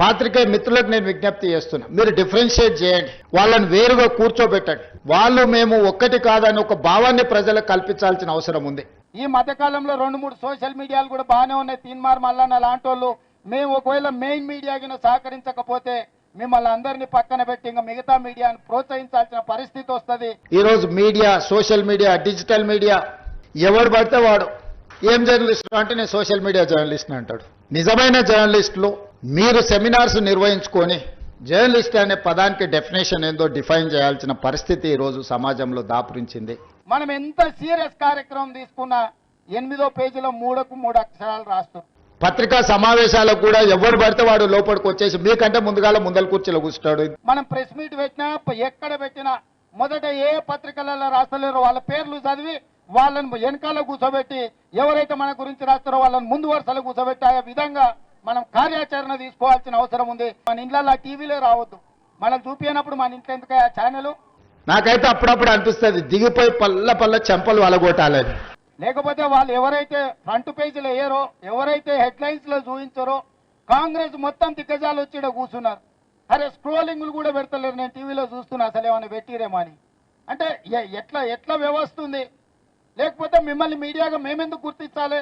పాత్రికేయ మిత్రులకు నేను విజ్ఞప్తి చేస్తున్నా, మీరు డిఫరెన్షియేట్ చేయండి, వాళ్ళని వేరుగా కూర్చోబెట్టండి. వాళ్ళు మేము ఒక్కటి కాదని ఒక భావాన్ని ప్రజలకు కల్పించాల్సిన అవసరం ఉంది. ఈ మధ్యకాలంలో 2-3 సోషల్ మీడియాలు కూడా బాగానే ఉన్నాయి. తీన్మార్ మల్లన్న లాంటి వాళ్ళు మేము ఒకవేళ మెయిన్ మీడియా కింద సహకరించకపోతే మిమ్మల్ని అందరినీ పక్కన పెట్టి ఇంకా మిగతా మీడియాను ప్రోత్సహించాల్సిన పరిస్థితి వస్తుంది. ఈరోజు media, social media, digital media, ఎవడు పడితే వాడు ఏం జర్నలిస్టు అంటే నేను సోషల్ మీడియా జర్నలిస్ట్ అంటాడు. నిజమైన జర్నలిస్టులు మీరు సెమినార్స్ నిర్వహించుకొని జర్నలిస్ట్ అనే పదానికి డెఫినేషన్ ఏందో డిఫైన్ చేయాల్సిన పరిస్థితి ఈరోజు సమాజంలో దాపురించింది. మనం ఎంత సీరియస్ కార్యక్రమం తీసుకున్నా 8వ పేజీలో 3 అక్షరాలు రాస్తాం. పత్రికా సమావేశాలకు కూడా ఎవరు పడితే వాడు లోపలికి వచ్చేసి మీకంటే ముందల కుర్చీలో కూర్చుంటాడు. మనం ప్రెస్ మీట్ పెట్టినా ఎక్కడ పెట్టినా మొదట ఏ పత్రికలలో రాస్తలేరో వాళ్ళ పేర్లు చదివి వాళ్ళని వెనకాల కూర్చోబెట్టి ఎవరైతే మన గురించి రాస్తారో వాళ్ళని ముందు వరుసలో కూర్చోబెట్టి ఆ విధంగా మనం కార్యాచరణ తీసుకోవాల్సిన అవసరం ఉంది. మన ఇంట్లో టీవీలో రావద్దు, మనం చూపించినప్పుడు మన ఇంట్లో ఎందుకు ఆ ఛానల్. నాకైతే అప్పుడప్పుడు అనిపిస్తుంది దిగిపోయి పల్ల చెంపలు వలగొట్టాలని. లేకపోతే వాళ్ళు ఎవరైతే ఫ్రంట్ పేజీలో వేయరో, ఎవరైతే హెడ్లైన్స్ లో చూపించారో కాంగ్రెస్ మొత్తం దిగ్గజాలు వచ్చి కూర్చున్నారు. అరే స్క్రోలింగ్లు కూడా పెడతలేరు, నేను టీవీలో చూస్తున్నా అసలు ఏమైనా పెట్టిరేమో అని. అంటే ఎట్లా వ్యవస్థ ఉంది? లేకపోతే మిమ్మల్ని మీడియాగా మేమెందుకు గుర్తించాలి?